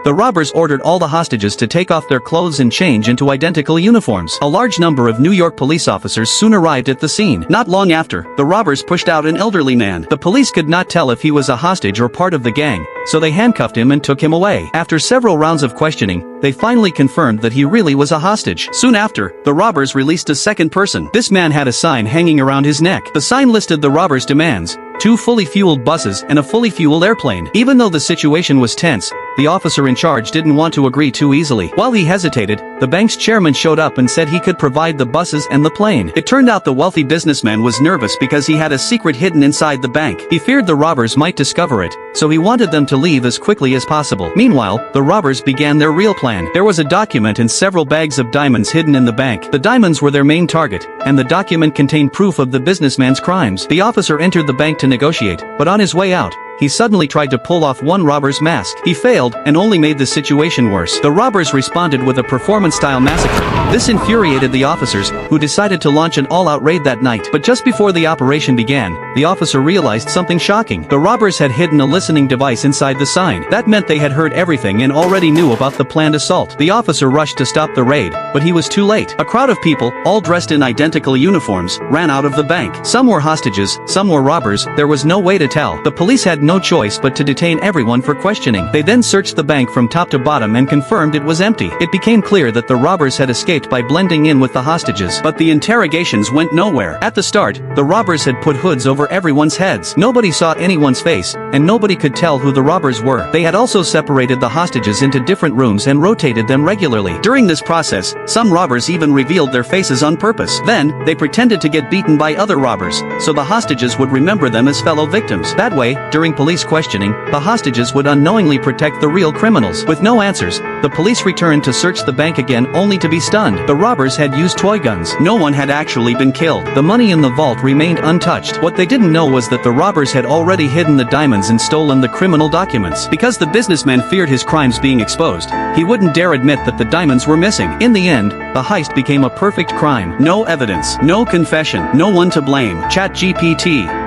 The robbers ordered all the hostages to take off their clothes and change into identical uniforms. A large number of New York police officers soon arrived at the scene. Not long after, the robbers pushed out an elderly man. The police could not tell if he was a hostage or part of the gang, so they handcuffed him and took him away. After several rounds of questioning, they finally confirmed that he really was a hostage. Soon after, the robbers released a second person. This man had a sign hanging around his neck. The sign listed the robbers' demands: 2 fully fueled buses and a fully fueled airplane. Even though the situation was tense, the officer in charge didn't want to agree too easily. While he hesitated, the bank's chairman showed up and said he could provide the buses and the plane. It turned out the wealthy businessman was nervous because he had a secret hidden inside the bank. He feared the robbers might discover it, so he wanted them to leave as quickly as possible. Meanwhile, the robbers began their real plan. There was a document and several bags of diamonds hidden in the bank. The diamonds were their main target, and the document contained proof of the businessman's crimes. The officer entered the bank to negotiate, but on his way out, he suddenly tried to pull off one robber's mask. He failed, and only made the situation worse. The robbers responded with a performance-style massacre. This infuriated the officers, who decided to launch an all-out raid that night. But just before the operation began, the officer realized something shocking. The robbers had hidden a listening device inside the sign. That meant they had heard everything and already knew about the planned assault. The officer rushed to stop the raid, but he was too late. A crowd of people, all dressed in identical uniforms, ran out of the bank. Some were hostages, some were robbers. There was no way to tell. The police had no choice but to detain everyone for questioning. They then searched the bank from top to bottom and confirmed it was empty. It became clear that the robbers had escaped by blending in with the hostages. But the interrogations went nowhere. At the start, the robbers had put hoods over everyone's heads. Nobody saw anyone's face, and nobody could tell who the robbers were. They had also separated the hostages into different rooms and rotated them regularly. During this process, some robbers even revealed their faces on purpose. Then, they pretended to get beaten by other robbers, so the hostages would remember them as fellow victims. That way, during police questioning, the hostages would unknowingly protect the real criminals. With no answers, the police returned to search the bank again only to be stunned. The robbers had used toy guns. No one had actually been killed. The money in the vault remained untouched. What they didn't know was that the robbers had already hidden the diamonds and stolen the criminal documents. Because the businessman feared his crimes being exposed, he wouldn't dare admit that the diamonds were missing. In the end, the heist became a perfect crime. No evidence, no confession, no one to blame. ChatGPT.